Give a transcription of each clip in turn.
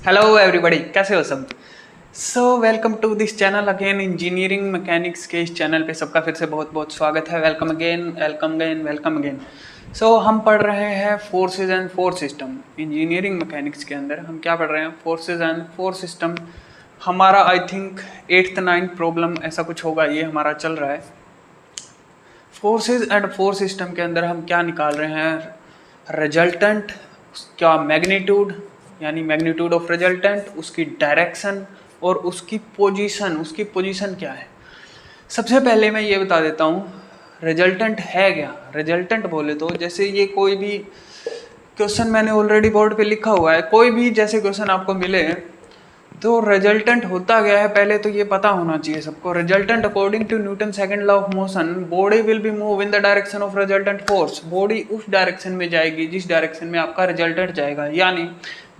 Hello everybody, कैसे हो सब। Welcome to this channel again. Engineering mechanics के इस चैनल पे सबका फिर से बहुत बहुत स्वागत है। Welcome again, welcome again, welcome again. हम पढ़ रहे हैं forces and force system. Engineering mechanics के अंदर हम क्या पढ़ रहे हैं? Forces and force system. हमारा I think 8th 9th problem ऐसा कुछ होगा, ये हमारा चल रहा है। फोर्सेज एंड फोर्स सिस्टम के अंदर हम क्या निकाल रहे हैं? रिजल्टेंट, क्या मैग्नीट्यूड यानी मैग्नीट्यूड ऑफ रिजल्टेंट, उसकी डायरेक्शन और उसकी पोजीशन क्या है। सबसे पहले मैं ये बता देता हूँ रिजल्टेंट है क्या। रिजल्टेंट बोले तो जैसे ये कोई भी क्वेश्चन मैंने ऑलरेडी बोर्ड पे लिखा हुआ है, कोई भी जैसे क्वेश्चन आपको मिले तो रिजल्टेंट होता क्या है पहले तो ये पता होना चाहिए सबको। Resultant according to Newton second law of motion, body will be move in the direction of resultant force. Body उस डायरेक्शन में जाएगी जिस डायरेक्शन में आपका रिजल्टेंट जाएगा। यानी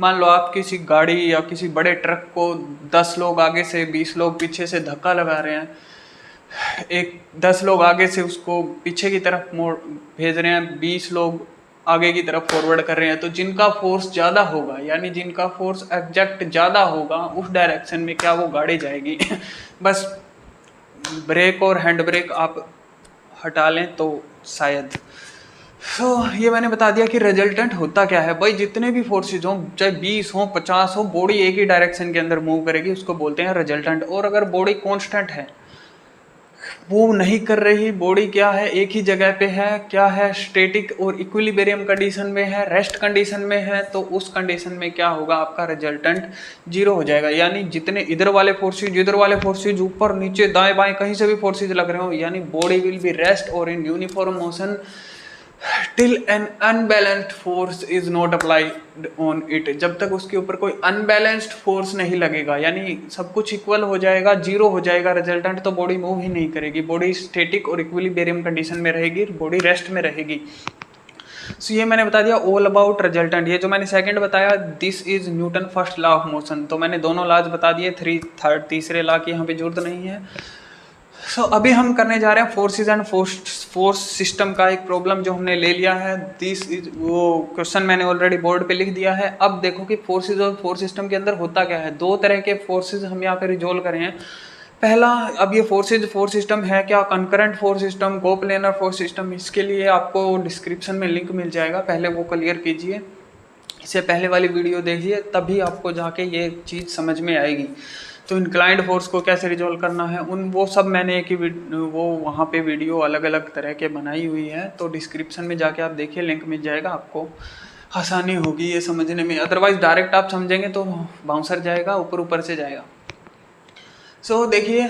मान लो आप किसी गाड़ी या किसी बड़े ट्रक को 10 लोग आगे से 20 लोग पीछे से धक्का लगा रहे हैं, 10 लोग आगे से उसको पीछे की तरफ मोड़ भेज रहे हैं, 20 लोग आगे की तरफ फॉरवर्ड कर रहे हैं, तो जिनका फोर्स ज़्यादा होगा यानी जिनका फोर्स एग्जैक्ट ज़्यादा होगा उस डायरेक्शन में क्या वो गाड़ी जाएगी। बस ब्रेक और हैंड ब्रेक आप हटा लें तो शायद। ये मैंने बता दिया कि रिजल्टेंट होता क्या है भाई। जितने भी फोर्सेज हों, चाहे 20 हो 50 हो, बॉडी एक ही डायरेक्शन के अंदर मूव करेगी, उसको बोलते हैं रिजल्टेंट। और अगर बॉडी कॉन्स्टेंट है, मूव नहीं कर रही बॉडी, क्या है एक ही जगह पे है, क्या है स्टैटिक और इक्विलिब्रियम कंडीशन में है, रेस्ट कंडीशन में है, तो उस कंडीशन में क्या होगा आपका रिजल्टेंट 0 हो जाएगा। यानी जितने इधर वाले फोर्सेज ऊपर नीचे दाएं बाएं कहीं से भी फोर्सेज लग रहे हो, यानी बॉडी विल बी रेस्ट और in uniform motion till N unbalanced force is not applied on it. जब तक उसके ऊपर कोई अनबैलेंस्ड फोर्स नहीं लगेगा, यानी सब कुछ इक्वल हो जाएगा, 0 हो जाएगा रिजल्टेंट, तो बॉडी मूव ही नहीं करेगी। बॉडी स्टैटिक और इक्विलिब्रियम कंडीशन में रहेगी, बॉडी रेस्ट में रहेगी। ये मैंने बता दिया ऑल अबाउट रिजल्टेंट। ये जो मैंने सेकंड बताया, this is Newton first law of motion, तो मैंने दोनों लॉज बता दिए। तीसरे लॉ की यहाँ पे जरूरत नहीं है। अभी हम करने जा रहे हैं फोर्सेज एंड फोर्स सिस्टम का एक प्रॉब्लम जो हमने ले लिया है। दिस इज वो क्वेश्चन मैंने ऑलरेडी बोर्ड पे लिख दिया है। अब देखो कि फोर्सेज और फोर्स सिस्टम के अंदर होता क्या है। 2 तरह के फोर्सेज हम यहाँ पे रिजोल्व करें हैं। पहला, अब ये फोर्सेज फोर्स सिस्टम है क्या? Concurrent force system, coplanar force system. इसके लिए आपको डिस्क्रिप्शन में लिंक मिल जाएगा, पहले वो क्लियर कीजिए। इससे पहले वाली वीडियो देखिए, तभी आपको जाके ये चीज़ समझ में आएगी। तो इंक्लाइंड फोर्स को कैसे रिजोल्व करना है, वो सब मैंने एक ही वो वहाँ पे वीडियो अलग अलग तरह के बनाई हुई है, तो डिस्क्रिप्शन में जाके आप देखिए, लिंक मिल जाएगा, आपको आसानी होगी ये समझने में। अदरवाइज डायरेक्ट आप समझेंगे तो बाउंसर जाएगा, ऊपर से जाएगा। देखिए,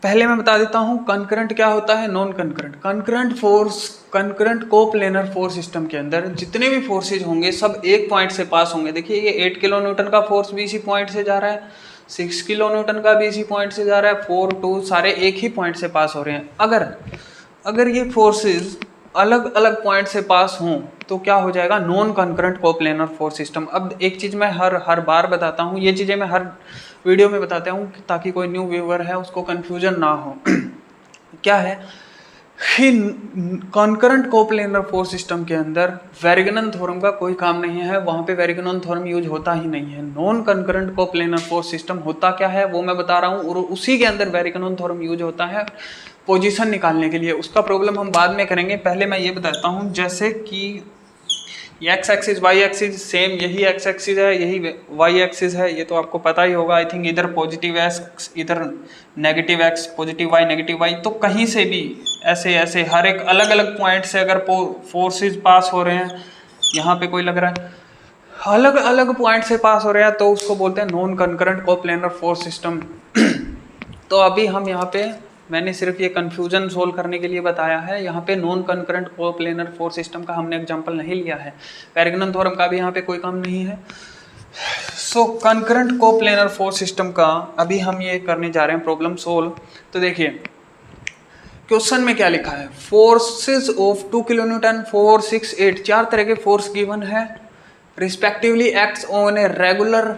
पहले मैं बता देता हूँ कंकरेंट क्या होता है, non concurrent. Concurrent coplanar force system के अंदर जितने भी फोर्सेज होंगे सब एक पॉइंट से पास होंगे। देखिए, ये 8 किलो न्यूटन का फोर्स भी इसी पॉइंट से जा रहा है, 6 किलो न्यूटन का भी इसी पॉइंट से जा रहा है, 4, 2 सारे एक ही पॉइंट से पास हो रहे हैं। अगर ये फोर्सेज अलग अलग पॉइंट से पास हों तो क्या हो जाएगा? Non concurrent coplanar force system. अब एक चीज़ मैं हर बार बताता हूँ, ये चीज़ें मैं हर वीडियो में बताता हूँ ताकि कोई न्यू व्यूअर है उसको कन्फ्यूजन ना हो। क्या है कि कॉन्करेंट कोप्लेनर फोर्स सिस्टम के अंदर वेरिगनन थ्योरम का कोई काम नहीं है, वहाँ पे वेरिगनन थ्योरम यूज होता ही नहीं है। Non concurrent coplanar force system होता क्या है वो मैं बता रहा हूँ, और उसी के अंदर वेरिगनन थ्योरम यूज होता है पोजीशन निकालने के लिए। उसका प्रॉब्लम हम बाद में करेंगे, पहले मैं ये बताता हूँ। जैसे कि x axis y axis same, यही एक्स एक्सिस है यही वाई एक्सिस है, ये तो आपको पता ही होगा आई थिंक। इधर पॉजिटिव एक्स इधर negative x, positive y negative y, तो कहीं से भी ऐसे ऐसे हर एक अलग अलग पॉइंट से अगर फोर्सेस पास हो रहे हैं, यहाँ पे कोई लग रहा है अलग अलग पॉइंट से पास हो रहे हैं, तो उसको बोलते हैं non concurrent coplanar force system. तो अभी हम यहाँ पे, मैंने सिर्फ ये कन्फ्यूजन सोल्व करने के लिए बताया है। यहाँ पे non concurrent coplanar force system का हमने एग्जांपल नहीं लिया है, वेरिगनन थ्योरम का भी यहाँ पे कोई काम नहीं है। कंकरेंट कोप्लेनर फोर्स सिस्टम का अभी हम ये करने जा रहे हैं प्रॉब्लम सोल्व। तो देखिए क्वेश्चन में क्या लिखा है, फोर्सेस ऑफ 2 किलो न्यूटन 4, 6, 8 4 तरह के फोर्स गिवन है, respectively acts on a regular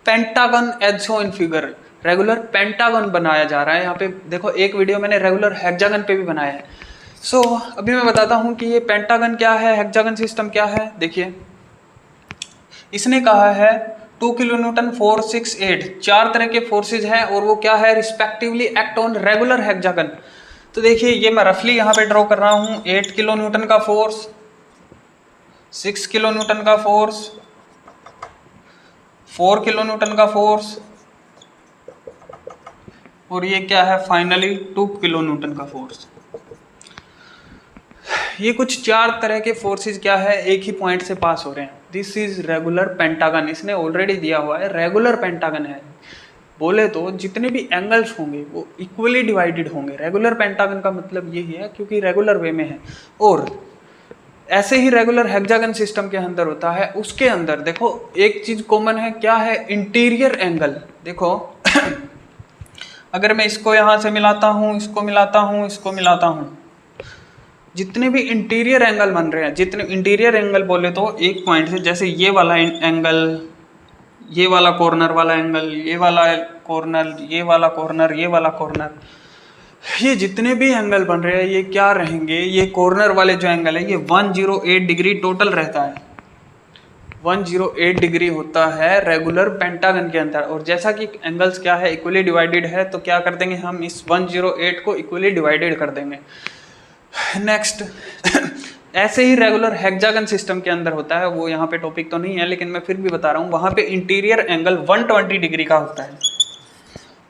pentagon as shown in figure. Regular pentagon बनाया जा रहा है। यहाँ पे देखो, एक वीडियो मैंने रेगुलर हेक्सागन पे भी बनाया है। अभी मैं बताता हूँ कि ये पेंटागन क्या है, हेक्सागन सिस्टम क्या है। देखिए, इसने कहा है 2 किलो न्यूटन 4, 6, 8 4 तरह के फोर्सेज हैं और वो क्या है, respectively act on regular hexagon. तो देखिए ये मैं रफली यहाँ पे ड्रॉ कर रहा हूँ, 8 किलो न्यूटन का फोर्स, 6 किलो न्यूटन का फोर्स, 4 किलो न्यूटन का फोर्स, और ये क्या है फाइनली 2 किलो न्यूटन का फोर्स। ये कुछ 4 तरह के फोर्सेस क्या है, एक ही पॉइंट से पास हो रहे हैं। दिस इज रेगुलर पेंटागन, इसने ऑलरेडी दिया हुआ है, रेगुलर पेंटागन है। बोले तो जितने भी एंगल्स होंगे वो इक्वली डिवाइडेड होंगे। रेगुलर पेंटागन का मतलब यही है क्योंकि रेगुलर वे में है। और ऐसे ही रेगुलर हेक्सागन सिस्टम के अंदर होता है, उसके अंदर देखो एक चीज कॉमन है, क्या है, इंटीरियर एंगल। देखो अगर मैं इसको यहाँ से मिलाता हूँ, इसको मिलाता हूँ, इसको मिलाता हूँ, जितने भी इंटीरियर एंगल बन रहे हैं, जितने इंटीरियर एंगल बोले तो एक पॉइंट से, जैसे ये वाला एंगल, ये वाला कॉर्नर वाला एंगल, ये वाला कॉर्नर, ये वाला कॉर्नर, ये वाला कॉर्नर, ये जितने भी एंगल बन रहे हैं ये क्या रहेंगे, ये कॉर्नर वाले जो एंगल है ये 108 डिग्री टोटल रहता है। 108 डिग्री होता है रेगुलर पेंटागन के अंदर। और जैसा कि एंगल्स क्या है, इक्वली डिवाइडेड है, तो क्या कर देंगे हम, इस 108 को इक्वली डिवाइडेड कर देंगे। नेक्स्ट ऐसे ही रेगुलर हेक्सागन सिस्टम के अंदर होता है, वो यहाँ पे टॉपिक तो नहीं है लेकिन मैं फिर भी बता रहा हूँ, वहाँ पे इंटीरियर एंगल 120 डिग्री का होता है।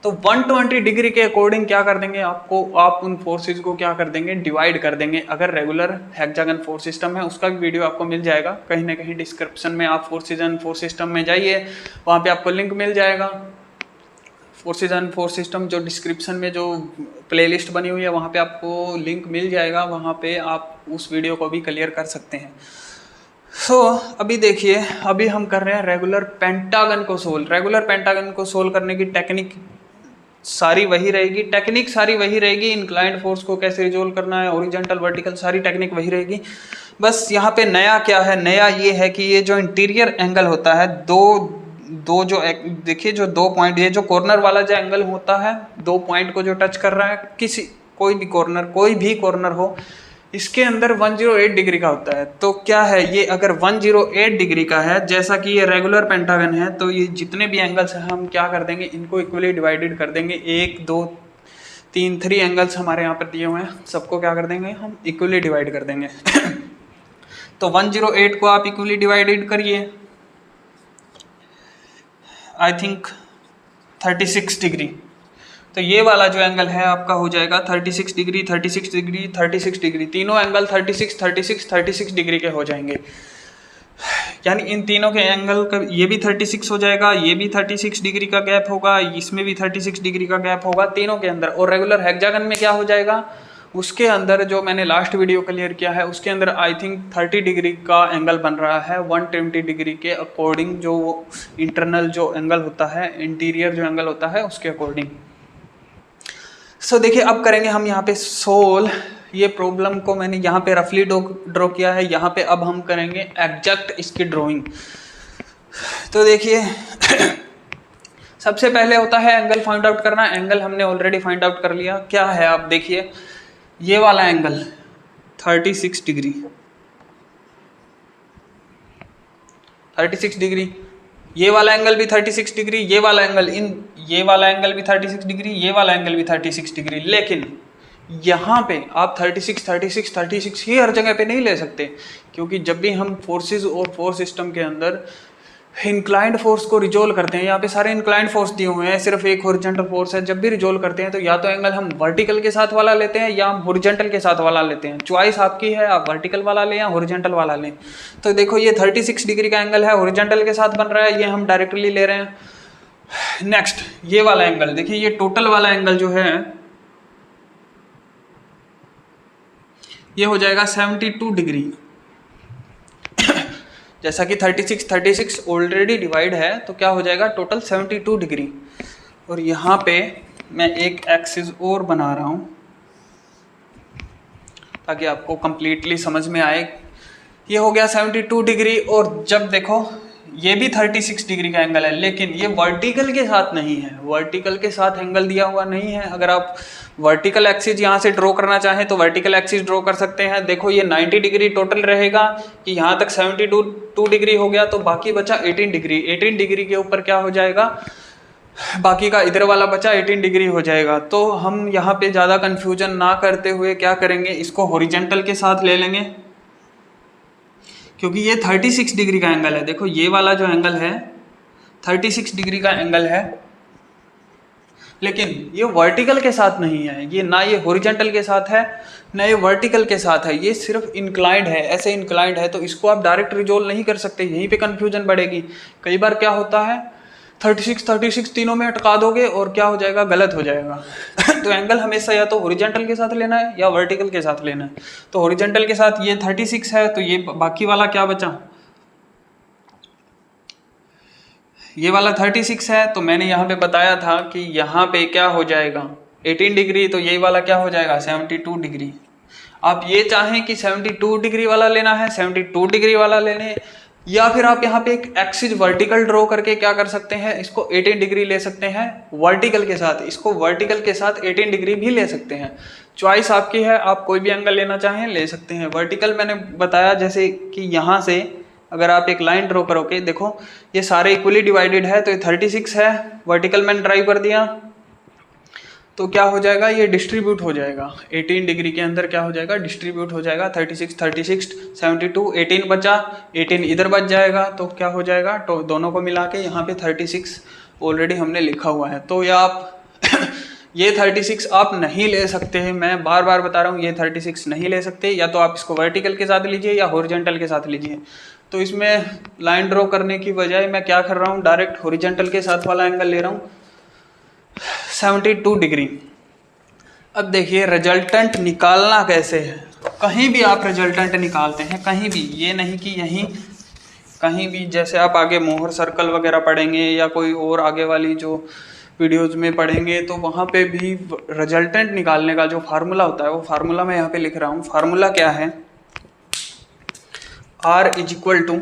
तो 120 डिग्री के अकॉर्डिंग क्या कर देंगे, आप उन फोर्सेज को क्या कर देंगे, डिवाइड कर देंगे। अगर रेगुलर हेक्सागन फोर्स सिस्टम है उसका भी वीडियो आपको मिल जाएगा कहीं ना कहीं डिस्क्रिप्शन में, आप फोर्सेज एंड फोर्स सिस्टम में जाइए, वहाँ पे आपको लिंक मिल जाएगा। फोर्सेज एंड फोर्स सिस्टम जो डिस्क्रिप्शन में जो प्लेलिस्ट बनी हुई है वहाँ पे आपको लिंक मिल जाएगा, वहाँ पे आप उस वीडियो को भी क्लियर कर सकते हैं। अभी देखिए, अभी हम कर रहे हैं रेगुलर पेंटागन को सोल्व। रेगुलर पेंटागन को सोल्व करने की टेक्निक सारी वही रहेगी, इंक्लाइंड फोर्स को कैसे रिजोल्व करना है, हॉरिजॉन्टल वर्टिकल, सारी टेक्निक वही रहेगी। बस यहाँ पे नया क्या है, नया ये है कि ये जो इंटीरियर एंगल होता है, दो जो देखिए जो 2 पॉइंट, ये जो कॉर्नर वाला जो एंगल होता है 2 पॉइंट को जो टच कर रहा है, कोई भी कॉर्नर हो, इसके अंदर 108 डिग्री का होता है। तो क्या है ये, अगर 108 डिग्री का है, जैसा कि ये रेगुलर पेंटागन है, तो ये जितने भी एंगल्स हैं हम क्या कर देंगे, इनको इक्वली डिवाइडेड कर देंगे। 1, 2, 3 3 एंगल्स हमारे यहाँ पर दिए हुए हैं, सबको क्या कर देंगे, हम इक्वली डिवाइड कर देंगे। तो 108 को आप इक्वली डिवाइडेड करिए, आई थिंक 36 डिग्री। तो ये वाला जो एंगल है आपका हो जाएगा 36 डिग्री, 36 डिग्री, 36 डिग्री, तीनों एंगल 36, 36, 36 डिग्री के हो जाएंगे। यानी इन तीनों के एंगल का ये भी 36 हो जाएगा, ये भी 36 डिग्री का गैप होगा, इसमें भी 36 डिग्री का गैप होगा तीनों के अंदर। और रेगुलर हेक्सागन में क्या हो जाएगा, उसके अंदर जो मैंने लास्ट वीडियो क्लियर किया है उसके अंदर आई थिंक 30 डिग्री का एंगल बन रहा है 120 डिग्री के अकॉर्डिंग, जो इंटरनल जो एंगल होता है, इंटीरियर जो एंगल होता है उसके अकॉर्डिंग। देखिए अब करेंगे हम यहाँ पे सोल्व। ये प्रॉब्लम को मैंने यहाँ पे रफली ड्रॉ किया है, यहाँ पे अब हम करेंगे एग्जैक्ट इसकी ड्राइंग। तो देखिए सबसे पहले होता है एंगल फाइंड आउट करना। एंगल हमने ऑलरेडी फाइंड आउट कर लिया, क्या है आप देखिए, ये वाला एंगल 36 डिग्री, 36 डिग्री, ये वाला एंगल भी 36 डिग्री, ये वाला एंगल ये वाला एंगल भी 36 डिग्री, ये वाला एंगल भी 36 डिग्री। लेकिन यहाँ पे आप 36, 36, 36 ही हर जगह पे नहीं ले सकते, क्योंकि जब भी हम फोर्सेस और फोर्स सिस्टम के अंदर इंक्लाइंड फोर्स को रिजोल्व करते हैं, यहाँ पे सारे इंक्लाइंड फोर्स दिए हुए हैं, सिर्फ एक हॉरिजॉन्टल फोर्स है। जब भी रिजोल्व करते हैं तो या तो एंगल हम वर्टिकल के साथ वाला लेते हैं या हम हॉरिजॉन्टल के साथ वाला लेते हैं। चॉइस आपकी है, आप वर्टिकल वाला लें या हॉरिजॉन्टल वाला लें। तो देखो ये 36 डिग्री का एंगल है, हॉरिजॉन्टल के साथ बन रहा है, ये हम डायरेक्टली ले रहे हैं। नेक्स्ट ये वाला एंगल देखिए, ये टोटल वाला एंगल जो है ये हो जाएगा 72 डिग्री। जैसा कि 36 ऑलरेडी डिवाइड है तो क्या हो जाएगा टोटल 72 डिग्री। और यहाँ पे मैं एक एक्सिस और बना रहा हूँ ताकि आपको कंप्लीटली समझ में आए। ये हो गया 72 डिग्री। और जब देखो ये भी 36 डिग्री का एंगल है, लेकिन ये वर्टिकल के साथ नहीं है, वर्टिकल के साथ एंगल दिया हुआ नहीं है। अगर आप वर्टिकल एक्सिस यहाँ से ड्रॉ करना चाहें तो वर्टिकल एक्सिस ड्रॉ कर सकते हैं। देखो ये 90 डिग्री टोटल रहेगा कि यहाँ तक 72 डिग्री हो गया, तो बाकी बचा 18 डिग्री। 18 डिग्री के ऊपर क्या हो जाएगा, बाकी का इधर वाला बचा 18 डिग्री हो जाएगा। तो हम यहाँ पे ज़्यादा कन्फ्यूजन ना करते हुए क्या करेंगे, इसको हॉरिजॉन्टल के साथ ले लेंगे, क्योंकि ये 36 डिग्री का एंगल है। देखो ये वाला जो एंगल है 36 डिग्री का एंगल है, लेकिन ये वर्टिकल के साथ नहीं है, ये ना ये हॉरिजॉन्टल के साथ है ना ये वर्टिकल के साथ है, ये सिर्फ इंक्लाइंड है, ऐसे इंक्लाइंड है। तो इसको आप डायरेक्ट रिजोल्व नहीं कर सकते, यहीं पे कन्फ्यूजन बढ़ेगी। कई बार क्या होता है 36 तीनों में अटका दोगे और क्या हो जाएगा, गलत हो जाएगा। तो एंगल हमेशा या तो हॉरिजॉन्टल के साथ लेना है या वर्टिकल के साथ लेना है। तो हॉरिजॉन्टल के साथ ये 36 है, तो ये बाकी वाला क्या बचा, ये वाला 36 है। तो मैंने यहाँ पे बताया था कि यहाँ पे क्या हो जाएगा 18 डिग्री, तो ये वाला क्या हो जाएगा 72 डिग्री। आप ये चाहें कि 72 डिग्री वाला लेना है 72 डिग्री वाला लेने, या फिर आप यहाँ पे एक एक्सिस वर्टिकल ड्रॉ करके क्या कर सकते हैं, इसको 18 डिग्री ले सकते हैं वर्टिकल के साथ, इसको वर्टिकल के साथ 18 डिग्री भी ले सकते हैं। चॉइस आपकी है, आप कोई भी एंगल लेना चाहें ले सकते हैं। वर्टिकल मैंने बताया जैसे कि यहाँ से अगर आप एक लाइन ड्रॉ करोगे, देखो ये सारे इक्वली डिवाइडेड है, तो ये 36 है, वर्टिकल मैंने ड्राइव कर दिया, तो क्या हो जाएगा, ये डिस्ट्रीब्यूट हो जाएगा 18 डिग्री के अंदर, क्या हो जाएगा डिस्ट्रीब्यूट हो जाएगा 36 72 18 बचा, 18 इधर बच जाएगा, तो क्या हो जाएगा, तो दोनों को मिला के यहाँ पे 36 ऑलरेडी हमने लिखा हुआ है। तो या आप ये 36 आप नहीं ले सकते हैं, मैं बार बार बता रहा हूँ, ये 36 नहीं ले सकते, या तो आप इसको वर्टिकल के साथ लीजिए या हॉरिजॉन्टल के साथ लीजिए। तो इसमें लाइन ड्रॉ करने की बजाय मैं क्या कर रहा हूँ, डायरेक्ट हॉरिजॉन्टल के साथ वाला एंगल ले रहा हूँ 72 डिग्री। अब देखिए रिजल्टेंट निकालना कैसे है। कहीं भी आप रिजल्टेंट निकालते हैं, कहीं भी, ये नहीं कि यहीं, कहीं भी, जैसे आप आगे मोहर सर्कल वगैरह पढ़ेंगे या कोई और आगे वाली जो वीडियोज़ में पढ़ेंगे, तो वहाँ पे भी रिजल्टेंट निकालने का जो फार्मूला होता है, वो फार्मूला मैं यहाँ पे लिख रहा हूँ। फार्मूला क्या है, R is equal to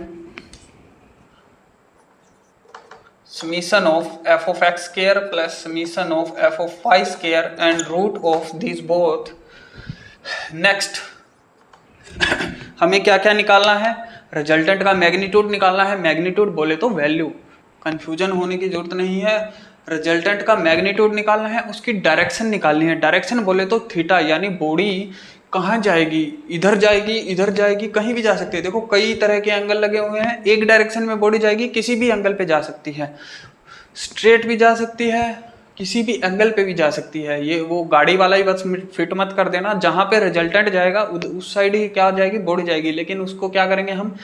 summation of f of x square plus summation of f of y square and root of these both. Next हमें क्या क्या निकालना है, रिजल्टेंट का मैग्नीट्यूड निकालना है। मैग्नीट्यूड बोले तो वैल्यू, कंफ्यूजन होने की जरूरत नहीं है। रिजल्टेंट का मैग्नीट्यूड निकालना है, उसकी डायरेक्शन निकालनी है। डायरेक्शन बोले तो थीटा, यानी बॉडी कहाँ जाएगी, इधर जाएगी इधर जाएगी, कहीं भी जा सकती है। देखो कई तरह के एंगल लगे हुए हैं, एक डायरेक्शन में बॉडी जाएगी, किसी भी एंगल पे जा सकती है, स्ट्रेट भी जा सकती है, किसी भी एंगल पे भी जा सकती है। ये वो गाड़ी वाला ही बस फिट मत कर देना, जहाँ पे रिजल्टेंट जाएगा उस साइड ही क्या जाएगी, बॉडी जाएगी। लेकिन उसको क्या करेंगे हम,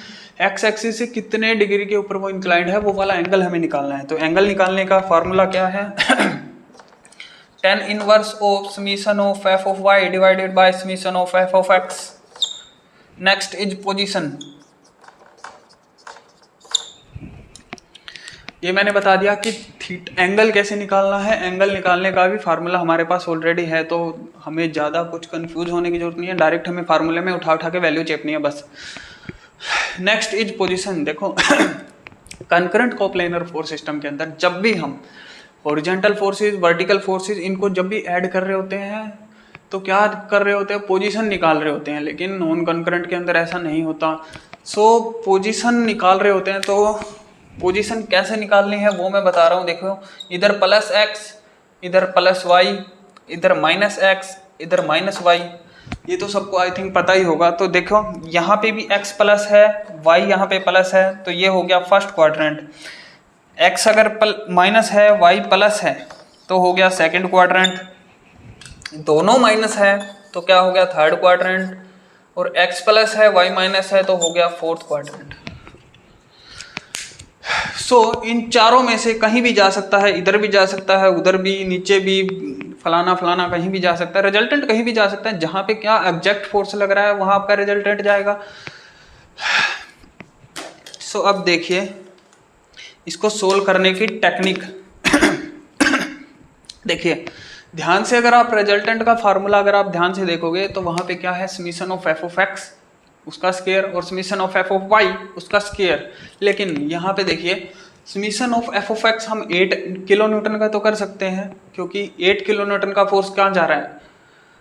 एक्स एक्सिस से कितने डिग्री के ऊपर वो इंक्लाइंड है, वो वाला एंगल हमें निकालना है। तो एंगल निकालने का फार्मूला क्या है, tan inverse of summation of f of y divided by summation of f of x। Next is position. ये मैंने बता दिया कि एंगल कैसे निकालना है। एंगल निकालने का भी फार्मूला हमारे पास ऑलरेडी है, तो हमें ज़्यादा कुछ कंफ्यूज होने की जरूरत नहीं है, डायरेक्ट हमें फार्मूले में उठा उठा के वैल्यू चेपनी है बस। Next is position. देखो कंकरेंट कोप्लेनर फोर्स सिस्टम के अंदर जब भी हम हॉरिजॉन्टल फोर्सेस, वर्टिकल फोर्सेस, इनको जब भी ऐड कर रहे होते हैं तो क्या कर रहे होते हैं, पोजीशन निकाल रहे होते हैं। लेकिन नॉन कंकरेंट के अंदर ऐसा नहीं होता। सो पोजीशन निकाल रहे होते हैं, तो पोजीशन कैसे निकालनी है वो मैं बता रहा हूँ। देखो इधर प्लस एक्स, इधर प्लस वाई, इधर माइनस एक्स, इधर माइनस वाई, ये तो सबको आई थिंक पता ही होगा। तो देखो यहाँ पे भी x प्लस है, y यहाँ पे प्लस है, तो ये हो गया फर्स्ट क्वाड्रेंट। x अगर माइनस है, y प्लस है, तो हो गया सेकंड क्वाड्रेंट। दोनों माइनस है तो क्या हो गया, थर्ड क्वाड्रेंट। और x प्लस है, y माइनस है, तो हो गया फोर्थ क्वाड्रेंट। सो इन चारों में से कहीं भी जा सकता है, इधर भी जा सकता है, उधर भी, नीचे भी, फलाना फलाना कहीं भी जा सकता है। रिजल्टेंट कहीं भी जा सकता है, जहाँ पे क्या एग्जैक्ट फोर्स लग रहा है वहाँ आपका रिजल्टेंट जाएगा। सो अब देखिए इसको सोल्व करने की टेक्निक। देखिए ध्यान से, अगर आप रिजल्टेंट का फार्मूला अगर आप ध्यान से देखोगे तो वहाँ पे क्या है, summation of f of x उसका स्क्वायर और summation of f of y उसका स्क्वायर। लेकिन यहाँ पे देखिए summation of f of x हम 8 किलो न्यूटन का तो कर सकते हैं, क्योंकि 8 किलो न्यूटन का फोर्स कहाँ जा रहा है,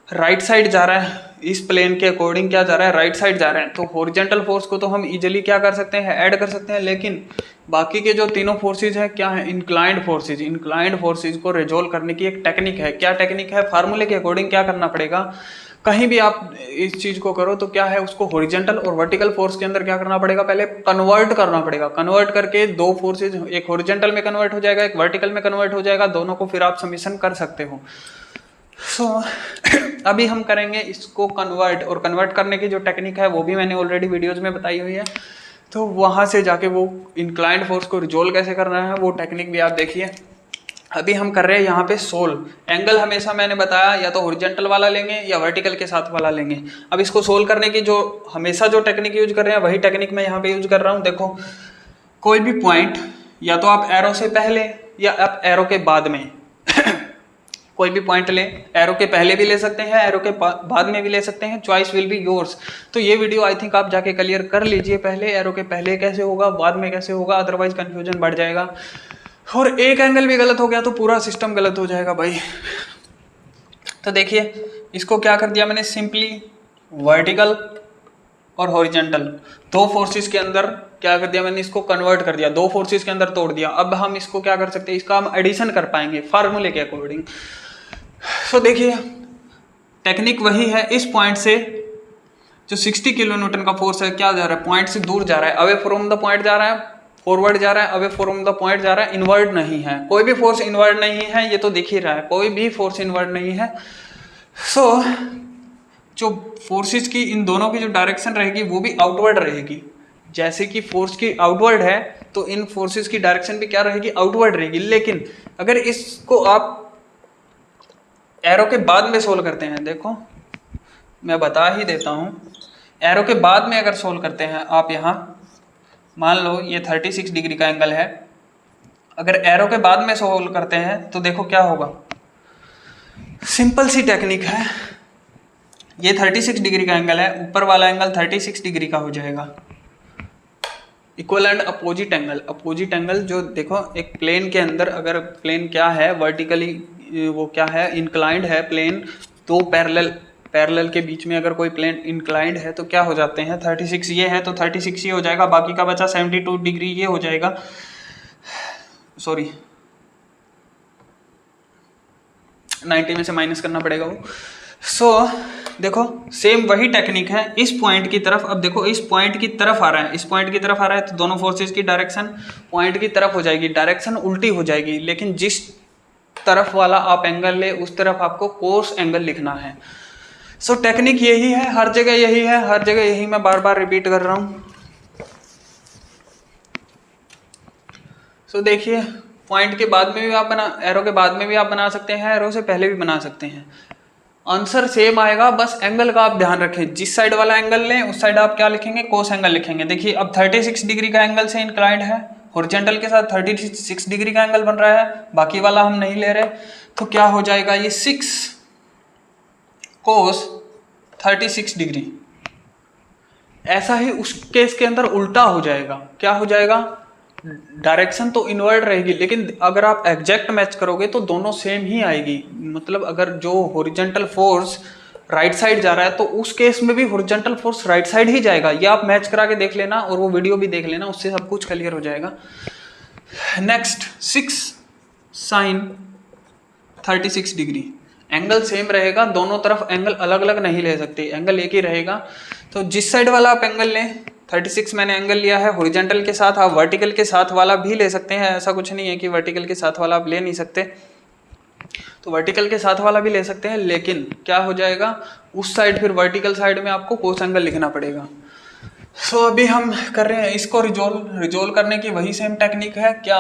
राइट साइड जा रहा है, इस प्लेन के अकॉर्डिंग क्या जा रहा है, राइट साइड जा रहा है। तो हॉरिजॉन्टल फोर्स को तो हम इजीली क्या कर सकते हैं, ऐड कर सकते हैं। लेकिन बाकी के जो तीनों फोर्सेज हैं क्या है, इंक्लाइंड फोर्सेज। इंक्लाइंड फोर्सेज को रिजोल्व करने की एक टेक्निक है। क्या टेक्निक है, फार्मूले के अकॉर्डिंग क्या करना पड़ेगा, कहीं भी आप इस चीज को करो तो क्या है, उसको हॉरिजॉन्टल और वर्टिकल फोर्स के अंदर क्या करना पड़ेगा, पहले कन्वर्ट करना पड़ेगा। कन्वर्ट करके दो फोर्सेज, एक हॉरिजॉन्टल में कन्वर्ट हो जाएगा, एक वर्टिकल में कन्वर्ट हो जाएगा, दोनों को फिर आप समीशन कर सकते हो। अभी हम करेंगे इसको कन्वर्ट, और कन्वर्ट करने की जो टेक्निक है वो भी मैंने ऑलरेडी वीडियोज में बताई हुई है। तो वहां से जाके वो इंक्लाइंड फोर्स को रिजोल्व कैसे करना है वो टेक्निक भी आप देखिए। अभी हम कर रहे हैं यहाँ पे सोल्व। एंगल हमेशा मैंने बताया या तो हॉरिजॉन्टल वाला लेंगे या वर्टिकल के साथ वाला लेंगे। अब इसको सोल्व करने की जो हमेशा जो टेक्निक यूज कर रहे हैं वही टेक्निक मैं यहाँ पे यूज कर रहा हूँ। देखो कोई भी पॉइंट या तो आप एरो से पहले या आप एरो के बाद में कोई भी पॉइंट लें, एरो के पहले भी ले सकते हैं, एरो के बाद में भी ले सकते हैं, चॉइस विल बी योर्स। तो ये वीडियो आई थिंक आप जाके क्लियर कर लीजिए, पहले एरो के पहले कैसे होगा, बाद में कैसे होगा, अदरवाइज कंफ्यूजन बढ़ जाएगा। और एक एंगल भी गलत हो गया तो पूरा सिस्टम गलत हो जाएगा भाई। तो देखिए इसको क्या कर दिया मैंने, सिंपली वर्टिकल और हॉरिजॉन्टल दो फोर्सेस के अंदर क्या कर दिया मैंने, इसको कन्वर्ट कर दिया, दो फोर्सेस के अंदर तोड़ दिया। अब हम इसको क्या कर सकते हैं, इसका हम एडिशन कर पाएंगे फार्मूले के अकॉर्डिंग। सो देखिए टेक्निक वही है। इस पॉइंट से जो 60 किलो न्यूटन का फोर्स है क्या जा रहा है, पॉइंट से दूर जा रहा है, अवे फ्रॉम द पॉइंट जा रहा है, फॉरवर्ड जा रहा है, अवे फ्रॉम द पॉइंट जा रहा है, इनवर्ड नहीं है। कोई भी फोर्स इनवर्ड नहीं है, ये तो दिख ही रहा है, कोई भी फोर्स इनवर्ड नहीं है। सो जो फोर्सेस की इन दोनों की जो डायरेक्शन रहेगी वो भी आउटवर्ड रहेगी। जैसे कि फोर्स की आउटवर्ड है तो इन फोर्सेस की डायरेक्शन भी क्या रहेगी, आउटवर्ड रहेगी। लेकिन अगर इसको आप एरो के बाद में सोल्व करते हैं, देखो मैं बता ही देता हूं, एरो के बाद में अगर सोल्व करते हैं आप, यहां मान लो ये 36 डिग्री का एंगल है, अगर एरो के बाद में सोल्व करते हैं तो देखो क्या होगा, सिंपल सी टेक्निक है। ये 36 डिग्री का एंगल है, ऊपर वाला एंगल 36 डिग्री का हो जाएगा, equal and opposite angle. Opposite angle जो देखो एक प्लेन के अंदर, अगर प्लेन क्या है वर्टिकली, वो क्या है इंक्लाइंड है प्लेन, दो पैरेलल के बीच में अगर कोई प्लेन इंक्लाइंड है तो क्या हो जाते हैं, 36 ये है तो 36 ये हो जाएगा, बाकी का बचा 72 डिग्री ये हो जाएगा, सॉरी 90 में से माइनस करना पड़ेगा वो। सो देखो सेम वही टेक्निक है इस पॉइंट की तरफ। अब देखो इस पॉइंट की तरफ आ रहा है, इस पॉइंट की तरफ आ रहा है तो दोनों फोर्सेस की डायरेक्शन पॉइंट की तरफ हो जाएगी, डायरेक्शन उल्टी हो जाएगी। लेकिन जिस तरफ वाला आप एंगल ले उस तरफ आपको कोस एंगल लिखना है। सो टेक्निक यही है, हर जगह यही है, हर जगह यही मैं बार बार रिपीट कर रहा हूं। सो देखिए पॉइंट के बाद में भी आप एरो के बाद में भी आप बना सकते हैं, एरो से पहले भी बना सकते हैं, आंसर सेम आएगा। बस एंगल का आप ध्यान रखें, जिस साइड वाला एंगल लें उस साइड आप क्या लिखेंगे, कोस एंगल लिखेंगे। देखिए अब 36 डिग्री का एंगल से इंक्लाइंड है, हॉरिजॉन्टल के साथ 36 डिग्री का एंगल बन रहा है, बाकी वाला हम नहीं ले रहे, तो क्या हो जाएगा ये 6 कोस 36 डिग्री। ऐसा ही उस केस के अंदर उल्टा हो जाएगा, क्या हो जाएगा, डायरेक्शन तो इनवर्ट रहेगी लेकिन अगर आप एग्जैक्ट मैच करोगे तो दोनों सेम ही आएगी। मतलब अगर जो हॉरिजॉन्टल फोर्स राइट साइड जा रहा है तो उस केस में भी हॉरिजॉन्टल फोर्स राइट साइड ही जाएगा। ये आप मैच करा के देख लेना और वो वीडियो भी देख लेना, उससे सब कुछ क्लियर हो जाएगा। Next 6 sine 36 degree, angle same रहेगा, दोनों तरफ एंगल अलग अलग नहीं ले सकते, एंगल एक ही रहेगा। तो जिस साइड वाला आप एंगल लें, 36 मैंने एंगल लिया है हॉरिजॉन्टल के साथ, आप वर्टिकल के साथ वाला भी ले सकते हैं, ऐसा कुछ नहीं है कि वर्टिकल के साथ वाला आप ले नहीं सकते, तो वर्टिकल के साथ वाला भी ले सकते हैं। लेकिन क्या हो जाएगा, उस साइड फिर वर्टिकल साइड में आपको कोस एंगल लिखना पड़ेगा। सो अभी हम कर रहे हैं इसको रिजोल्व करने की वही सेम टेक्निक है। क्या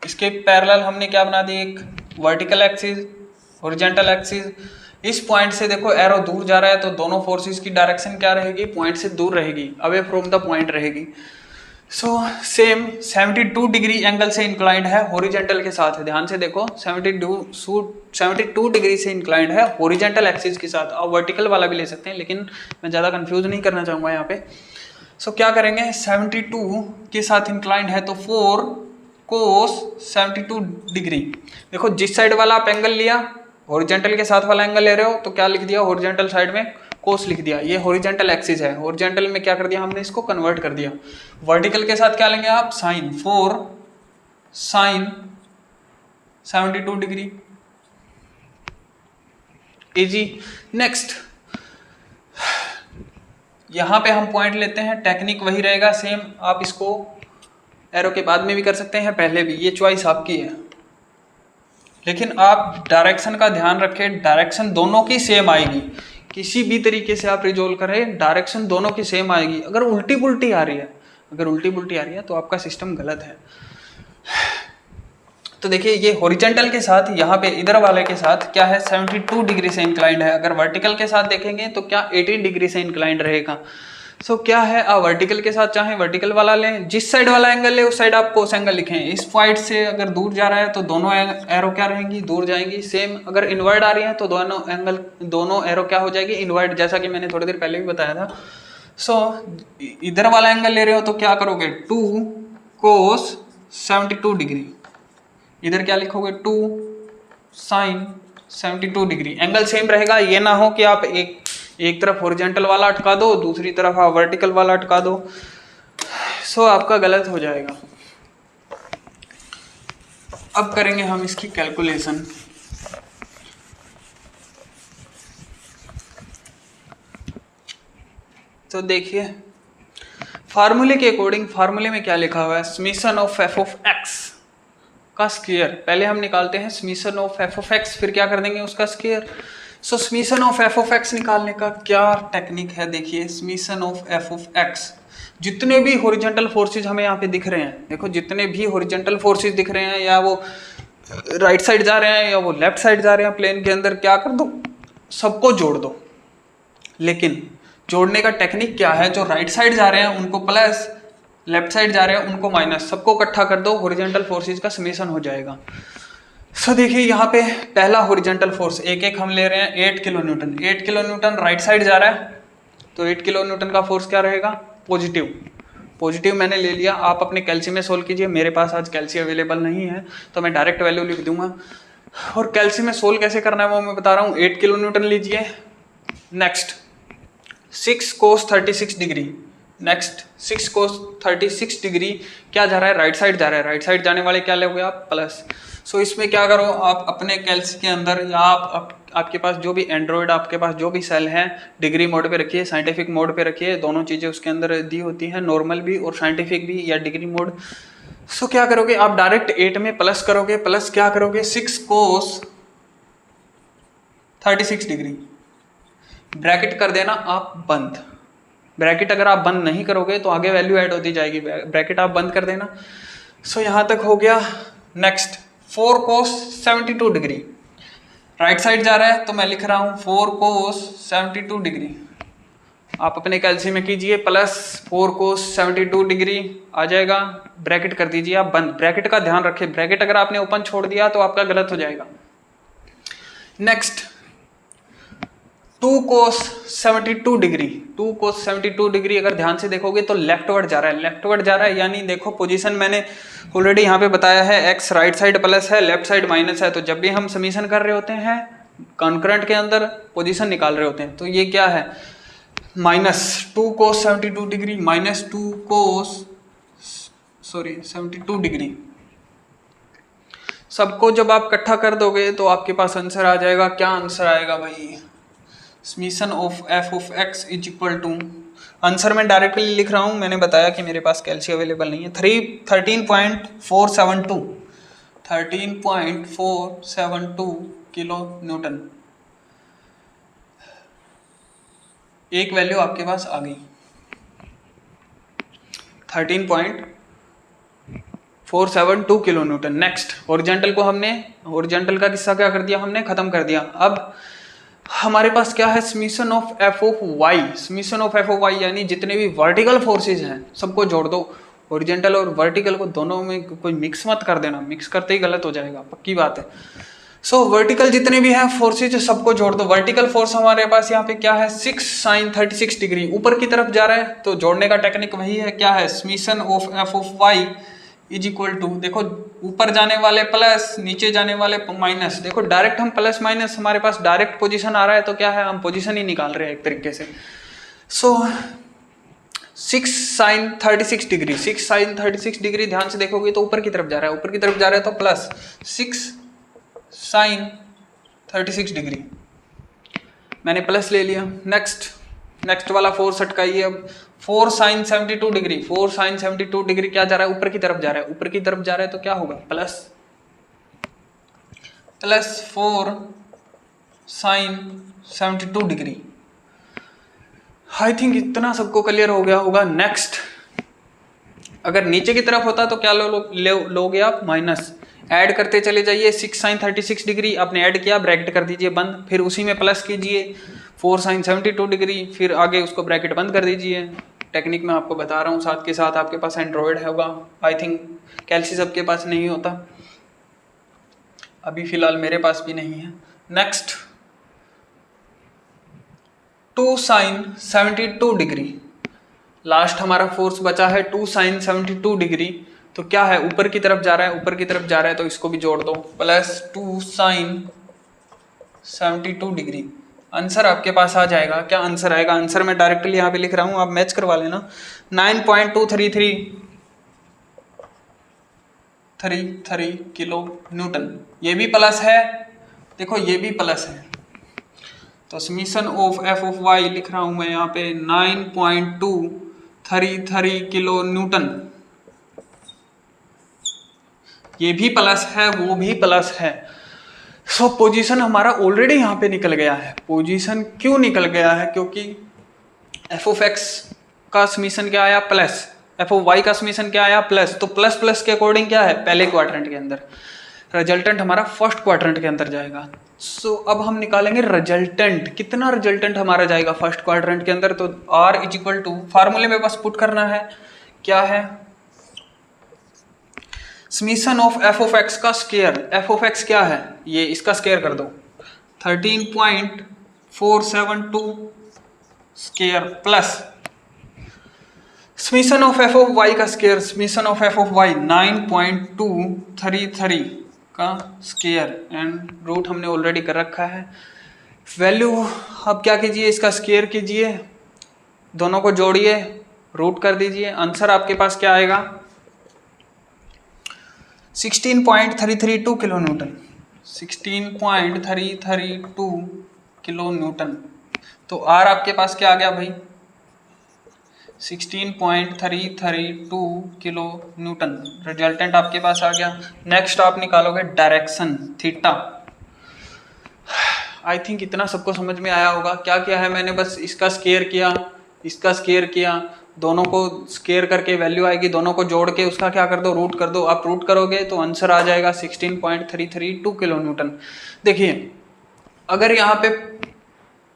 इसके पैरेलल हमने क्या बना दी, एक वर्टिकल एक्सिस हॉरिजॉन्टल एक्सिस। इस पॉइंट से देखो एरो दूर जा रहा है तो दोनों फोर्सेस की डायरेक्शन क्या रहेगी, पॉइंट से दूर रहेगी, अवे फ्रॉम द पॉइंट रहेगी। सो सेम 72 डिग्री एंगल से इंक्लाइंड है, हॉरिजेंटल के साथ है। ध्यान से देखो 72 डिग्री से इंक्लाइंड है हॉरिजेंटल एक्सिस के साथ। आप वर्टिकल वाला भी ले सकते हैं, लेकिन मैं ज़्यादा कंफ्यूज नहीं करना चाहूँगा यहाँ पे। सो क्या करेंगे, 72 के साथ इंक्लाइंड है तो 4 cos 72 डिग्री। देखो जिस साइड वाला आप एंगल लिया, हॉरिजेंटल के साथ वाला एंगल ले रहे हो, तो क्या लिख दिया, हॉरिजेंटल साइड में कोस लिख दिया। ये हॉरिजेंटल एक्सिस है, हॉरिजेंटल में क्या कर दिया हमने, इसको कन्वर्ट कर दिया। वर्टिकल के साथ क्या लेंगे आप, sine 4 sin 72 degree. Easy. Next यहां पे हम पॉइंट लेते हैं, टेक्निक वही रहेगा सेम। आप इसको एरो के बाद में भी कर सकते हैं, पहले भी, ये चॉइस आपकी है। लेकिन आप डायरेक्शन का ध्यान रखें, डायरेक्शन दोनों की सेम आएगी। किसी भी तरीके से आप रिजोल्व करें, डायरेक्शन दोनों की सेम आएगी। अगर उल्टी पुल्टी आ रही है तो आपका सिस्टम गलत है। तो देखिए ये हॉरिजेंटल के साथ, यहाँ पे इधर वाले के साथ क्या है, 72 डिग्री से इंक्लाइंड है। अगर वर्टिकल के साथ देखेंगे तो क्या 18 डिग्री से इंक्लाइंड रहेगा। सो क्या है, आप वर्टिकल के साथ चाहे वर्टिकल वाला लें, जिस साइड वाला एंगल ले उस साइड आप कोस एंगल लिखें। इस पॉइंट से अगर दूर जा रहा है तो दोनों एरो क्या रहेंगी, दूर जाएंगी। सेम अगर इनवर्ड आ रही है तो दोनों एरो क्या हो जाएगी, इनवर्ड, जैसा कि मैंने थोड़ी देर पहले भी बताया था। सो इधर वाला एंगल ले रहे हो तो क्या करोगे, 2 cos 72 डिग्री। इधर क्या लिखोगे, 2 sin 72 डिग्री। एंगल सेम रहेगा, ये ना हो कि आप एक तरफ हॉरिजेंटल वाला अटका दो, दूसरी तरफ आप वर्टिकल वाला अटका दो। सो आपका गलत हो जाएगा। अब करेंगे हम इसकी कैलकुलेशन। तो देखिए फार्मूले के अकॉर्डिंग, फार्मूले में क्या लिखा हुआ है, summation of f of x का स्क्वायर। पहले हम निकालते हैं summation of f of x, फिर क्या कर देंगे उसका square. So summation of f of x निकालने का क्या टेक्निक है, देखिए summation of f of x. जितने भी हॉरिजॉन्टल फोर्सेज हमें यहाँ पे दिख रहे हैं, देखो जितने भी हॉरिजॉन्टल फोर्सेज दिख रहे हैं, या वो राइट साइड जा रहे हैं या वो लेफ्ट साइड जा रहे हैं प्लेन के अंदर, क्या कर दो, सबको जोड़ दो। लेकिन जोड़ने का टेक्निक क्या है, जो राइट साइड जा रहे हैं उनको प्लस, लेफ्ट साइड जा रहे हैं उनको माइनस, सबको इकट्ठा कर दो, हॉरिजॉन्टल फोर्सेज का समेशन हो जाएगा। सो देखिए यहाँ पे पहला हॉरिजॉन्टल फोर्स एक एक हम ले रहे हैं, 8 kilo Newton. 8 kilo Newton right side जा रहा है, तो 8 किलो न्यूटन का फोर्स क्या रहेगा, पॉजिटिव मैंने ले लिया। आप अपने कैल्सी में सोल्व कीजिए, मेरे पास आज कैल्सी अवेलेबल नहीं है तो मैं डायरेक्ट वैल्यू लिख दूंगा। और कैल्सी में सोल्व कैसे करना है वो मैं बता रहा हूँ। 8 किलो न्यूटन लीजिए। Next 6 cos 36 degree. Next 6 cos 36 degree क्या जा रहा है, राइट साइड जा रहा है। राइट साइड जाने वाले क्या लोगे आप, प्लस। सो इसमें क्या करो आप अपने कैल्सी के अंदर, या आपके पास जो भी एंड्रॉयड, आपके पास जो भी सेल है, डिग्री मोड पे रखिए, साइंटिफिक मोड पे रखिए। दोनों चीज़ें उसके अंदर दी होती हैं, नॉर्मल भी और साइंटिफिक भी, या डिग्री मोड। सो क्या करोगे आप, डायरेक्ट 8 में प्लस करोगे, प्लस क्या करोगे, 6 cos 36 डिग्री। ब्रैकेट कर देना आप बंद। ब्रैकेट अगर आप बंद नहीं करोगे तो आगे वैल्यू ऐड होती जाएगी, ब्रैकेट आप बंद कर देना। सो यहाँ तक हो गया। Next 4 cos 72 degree, right side जा रहा है तो मैं लिख रहा हूँ 4 cos 72 डिग्री। आप अपने कैल्सी में कीजिए, प्लस 4 cos 72 डिग्री आ जाएगा, ब्रैकेट कर दीजिए आप बंद। ब्रैकेट का ध्यान रखें, ब्रैकेट अगर आपने ओपन छोड़ दिया तो आपका गलत हो जाएगा। Next 2 cos 72 degree. 2 cos 72 degree अगर ध्यान से देखोगे तो लेफ्टवर्ड जा रहा है, लेफ्टवर्ड जा रहा है, यानी देखो पोजीशन मैंने ऑलरेडी यहाँ पे बताया है, x राइट साइड प्लस है, लेफ्ट साइड माइनस है। तो जब भी हम समीशन कर रहे होते हैं, कॉन्करेंट के अंदर पोजीशन निकाल रहे होते हैं, तो ये क्या है, minus 2 cos 72 degree minus 2 cos 72 degree. सबको जब आप इकट्ठा कर दोगे तो आपके पास आंसर आ जाएगा। क्या आंसर आएगा भाई, summation of f of x is equal to, answer मैं डायरेक्टली लिख रहा हूँ, मैंने बताया कि मेरे पास कैल्सी अवेलेबल नहीं है, 13.472 किलो न्यूटन। एक वैल्यू आपके पास आ गई 13.472 किलो न्यूटन। नेक्स्ट हॉरिजॉन्टल को हमने, हॉरिजॉन्टल का किस्सा क्या कर दिया हमने, खत्म कर दिया। अब हमारे पास क्या है, summation of f of y. Summation of f of y यानी जितने भी वर्टिकल फोर्सेज हैं सबको जोड़ दो। हॉरिजॉन्टल और वर्टिकल को दोनों में कोई मिक्स मत कर देना, मिक्स करते ही गलत हो जाएगा, पक्की बात है। सो वर्टिकल जितने भी हैं फोर्सेज सबको जोड़ दो। वर्टिकल फोर्स हमारे पास यहाँ पे क्या है 6 sin 36 डिग्री ऊपर की तरफ जा रहा है, तो जोड़ने का टेक्निक वही है, क्या है summation of f of y is equal to, देखो ऊपर जाने वाले प्लस नीचे जाने वाले माइनस, देखो डायरेक्ट हम प्लस माइनस हमारे पास डायरेक्ट पोजीशन आ रहा है, तो क्या है हम पोजीशन ही निकाल रहे हैं एक तरीके से। सो 6 sin 36 डिग्री, 6 sin 36 डिग्री ध्यान से देखोगे तो ऊपर की तरफ जा रहा है, ऊपर की तरफ जा रहा है तो प्लस 6 sin 36 डिग्री, मैंने प्लस ले लिया। नेक्स्ट वाला 4 सटकाइए अब, 4 sin 72 डिग्री, 4 sin 72 डिग्री क्या जा रहा है ऊपर की तरफ जा रहा है, ऊपर की तरफ जा रहा है तो क्या होगा plus 4 sin 72 degree. I think इतना सबको क्लियर हो गया होगा। नेक्स्ट अगर नीचे की तरफ होता तो क्या लोगे आप माइनस, ऐड करते चले जाइए, 6 sin 36 डिग्री आपने ऐड किया, ब्रैकेट कर दीजिए बंद, फिर उसी में प्लस कीजिए 4 sin 72 डिग्री, फिर आगे उसको ब्रैकेट बंद कर दीजिए। टेक्निक मैं आपको बता रहा हूँ, साथ के साथ आपके पास एंड्रॉयड होगा, आई थिंक कैल्सी सबके पास नहीं होता, अभी फिलहाल मेरे पास भी नहीं है। नेक्स्ट 2 sin 72 डिग्री, लास्ट हमारा फोर्स बचा है 2 sin 72 डिग्री, तो क्या है ऊपर की तरफ जा रहा है, ऊपर की तरफ जा रहा है तो इसको भी जोड़ दो, प्लस 2 sin 72 डिग्री। आंसर आपके पास आ जाएगा, क्या आंसर आएगा, आंसर मैं डायरेक्टली यहाँ पे लिख रहा हूँ, आप मैच करवा लेना, 9.233 किलो न्यूटन। ये भी प्लस है, देखो ये भी प्लस है, तो summation of f of y लिख रहा हूँ मैं यहाँ पे 9.233 किलो न्यूटन, ये भी प्लस है वो भी प्लस है। सो पोजीशन हमारा ऑलरेडी यहाँ पे निकल गया है। पोजीशन क्यों निकल गया है, क्योंकि एफ ऑफ एक्स का समीशन क्या आया प्लस, एफ ऑफ वाई का समीशन क्या आया प्लस, तो प्लस प्लस के अकॉर्डिंग क्या है पहले क्वाड्रेंट के अंदर, रिजल्टेंट हमारा फर्स्ट क्वाड्रेंट के अंदर जाएगा। सो अब हम निकालेंगे रिजल्टेंट, कितना रिजल्टेंट हमारा जाएगा फर्स्ट क्वाड्रेंट के अंदर, तो R इज इक्वल टू, फार्मूले में बस पुट करना है, क्या है summation of f of x का स्केयर, एफ ऑफ एक्स क्या है ये, इसका स्केयर कर दो 13.472 square plus summation of f of y का square, summation of f of y 9.233 का स्केयर, एंड रूट हमने ऑलरेडी कर रखा है। वैल्यू अब क्या कीजिए, इसका स्केयर कीजिए, दोनों को जोड़िए, रूट कर दीजिए, आंसर आपके पास क्या आएगा 16.332 किलो न्यूटन, 16.332 किलो न्यूटन। तो R आपके पास क्या आ गया भाई 16.332 किलो न्यूटन, रिजल्टेंट आपके पास आ गया। नेक्स्ट आप निकालोगे डायरेक्शन थीटा। आई थिंक इतना सबको समझ में आया होगा। क्या किया है मैंने, बस इसका स्केयर किया, इसका स्केयर किया, दोनों को स्केयर करके वैल्यू आएगी, दोनों को जोड़ के उसका क्या कर दो रूट कर दो। आप रूट करोगे तो आंसर आ जाएगा 16.332 किलो न्यूटन। देखिए अगर यहाँ पे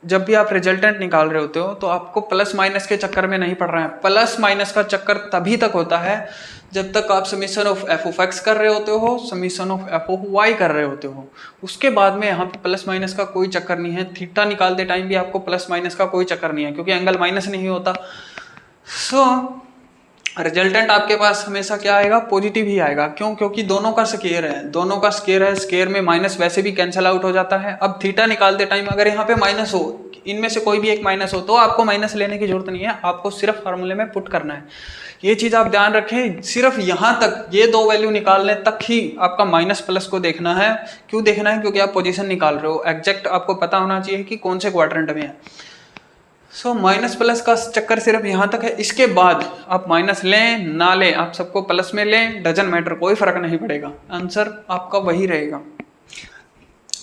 जब भी आप रिजल्टेंट निकाल रहे होते हो तो आपको प्लस माइनस के चक्कर में नहीं पड़ रहा है। प्लस माइनस का चक्कर तभी तक होता है जब तक आप summation of f of x कर रहे होते हो, summation of f of y कर रहे होते हो, उसके बाद में यहाँ पे प्लस माइनस का कोई चक्कर नहीं है। थीटा निकालते टाइम भी आपको प्लस माइनस का कोई चक्कर नहीं है क्योंकि एंगल माइनस नहीं होता। सो रिजल्टेंट आपके पास हमेशा क्या आएगा, पॉजिटिव ही आएगा। क्यों? क्योंकि दोनों का स्केयर है, दोनों का स्केयर है, स्केयर में माइनस वैसे भी कैंसिल आउट हो जाता है। अब थीटा निकालते टाइम अगर यहाँ पे माइनस हो, इनमें से कोई भी एक माइनस हो, तो आपको माइनस लेने की जरूरत नहीं है, आपको सिर्फ फार्मूले में पुट करना है। ये चीज आप ध्यान रखें, सिर्फ यहाँ तक ये दो वैल्यू निकालने तक ही आपका माइनस प्लस को देखना है। क्यों देखना है? क्योंकि आप पोजीशन निकाल रहे हो, एग्जैक्ट आपको पता होना चाहिए कि कौन से क्वाड्रेंट में है। सो माइनस प्लस का चक्कर सिर्फ यहाँ तक है। इसके बाद आप माइनस लें ना लें, आप सबको प्लस में लें, डजन मैटर, कोई फर्क नहीं पड़ेगा, आंसर आपका वही रहेगा।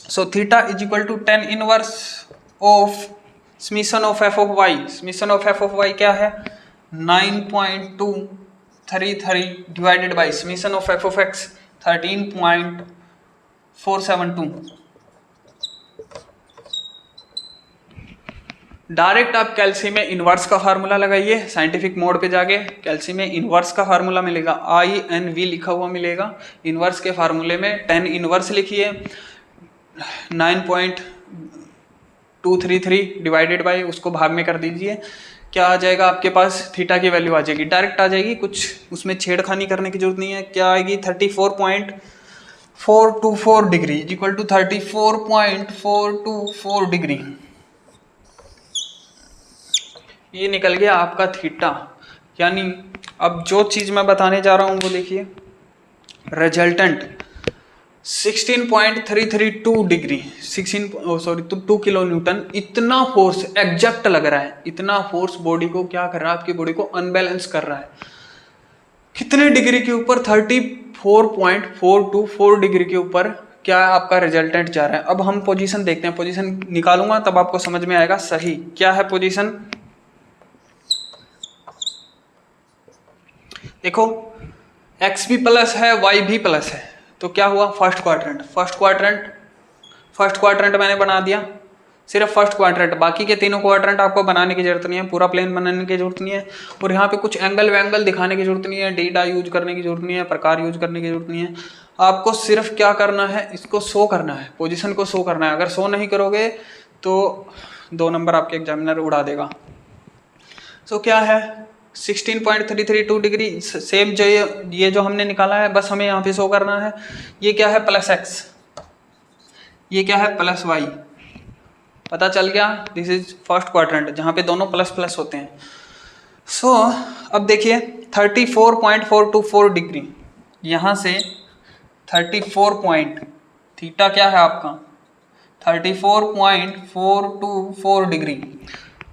So theta is equal to 10 inverse of summation of f of y. Summation of f of y क्या है 9.233 divided by summation of f of x 13.472 direct आप कैल्सी में इन्वर्स का फार्मूला लगाइए, साइंटिफिक मोड पे जाके कैल्सी में इन्वर्स का फार्मूला मिलेगा, INV लिखा हुआ मिलेगा। इन्वर्स के फार्मूले में 10 इन्वर्स लिखिए, 9.233 डिवाइडेड बाय उसको भाग में कर दीजिए, क्या आ जाएगा आपके पास, थीटा की वैल्यू आ जाएगी, डायरेक्ट आ जाएगी, कुछ उसमें छेड़खानी करने की जरूरत नहीं है। क्या आएगी 34.424 डिग्री इक्वल टू 34.424 डिग्री, ये निकल गया आपका थीटा। यानी अब जो चीज़ मैं बताने जा रहा हूँ वो देखिए, रिजल्टेंट 16.332 डिग्री 2 किलो न्यूटन, इतना फोर्स एग्जैक्ट लग रहा है, इतना फोर्स बॉडी को क्या कर रहा है, आपकी बॉडी को अनबैलेंस कर रहा है। कितने डिग्री के ऊपर, 34.424 डिग्री के ऊपर क्या आपका रिजल्टेंट जा रहा है। अब हम पोजीशन देखते हैं, पोजीशन निकालूंगा तब आपको समझ में आएगा सही क्या है पोजीशन। देखो एक्स भी प्लस है, वाई भी प्लस है, तो क्या हुआ, फर्स्ट क्वाड्रेंट मैंने बना दिया, सिर्फ फर्स्ट क्वाड्रेंट, बाकी के तीनों क्वाड्रेंट आपको बनाने की जरूरत नहीं है, पूरा प्लेन बनाने की जरूरत नहीं है, और यहाँ पे कुछ एंगल वैंगल दिखाने की जरूरत नहीं है, डेटा यूज करने की जरूरत नहीं है, प्रकार यूज करने की जरूरत नहीं है। आपको सिर्फ क्या करना है, इसको शो करना है, पोजिशन को शो करना है। अगर शो नहीं करोगे तो 2 नंबर आपके एग्जामिनर उड़ा देगा। सो क्या है 16.332 डिग्री, सेम जो ये जो हमने निकाला है, बस हमें यहाँ पे शो करना है। ये क्या है प्लस एक्स, ये क्या है प्लस वाई, पता चल गया। दिस इज फर्स्ट क्वाड्रेंट जहाँ पे दोनों प्लस प्लस होते हैं। सो अब देखिए 34.424 डिग्री, यहाँ से 34 पॉइंट, थीटा क्या है आपका 34.424 डिग्री,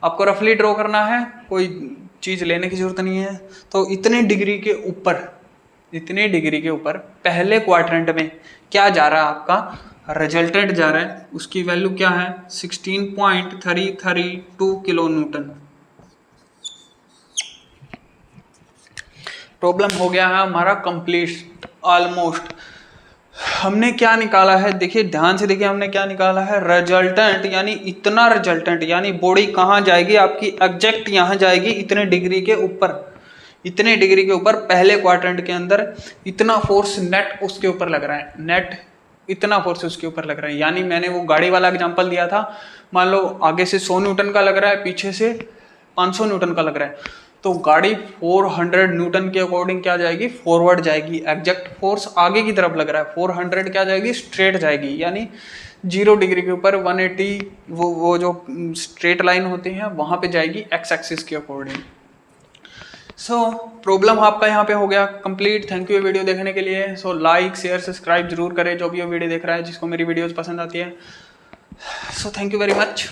आपको रफली ड्रॉ करना है, कोई चीज़ लेने की जरूरत नहीं है। तो इतने डिग्री के ऊपर पहले क्वाड्रेंट में क्या जा रहा है, आपका रिजल्टेंट जा रहा है, उसकी वैल्यू क्या है 16.332 किलो न्यूटन। प्रॉब्लम हो गया है हमारा कंप्लीट ऑलमोस्ट। हमने क्या निकाला है, देखिए ध्यान से देखिए, हमने क्या निकाला है रिजल्टेंट, यानी इतना रिजल्टेंट, यानी बॉडी कहाँ जाएगी आपकी, एग्जैक्ट यहाँ जाएगी इतने डिग्री के ऊपर, इतने डिग्री के ऊपर पहले क्वाड्रेंट के अंदर इतना फोर्स नेट उसके ऊपर लग रहा है, नेट इतना फोर्स उसके ऊपर लग रहा है। यानी मैंने वो गाड़ी वाला एग्जांपल दिया था, मान लो आगे से 100 न्यूटन का लग रहा है, पीछे से 500 न्यूटन का लग रहा है, तो गाड़ी 400 न्यूटन के अकॉर्डिंग क्या जाएगी, फॉरवर्ड जाएगी, एग्जैक्ट फोर्स आगे की तरफ लग रहा है, 400 क्या जाएगी, स्ट्रेट जाएगी, यानी 0 डिग्री के ऊपर 180 वो जो स्ट्रेट लाइन होती है वहाँ पे जाएगी एक्स एक्सिस के अकॉर्डिंग। सो प्रॉब्लम आपका यहाँ पे हो गया कंप्लीट। थैंक यू वीडियो देखने के लिए। सो लाइक शेयर सब्सक्राइब जरूर करें जो भी वीडियो देख रहा है, जिसको मेरी वीडियोस पसंद आती है। So thank you very much.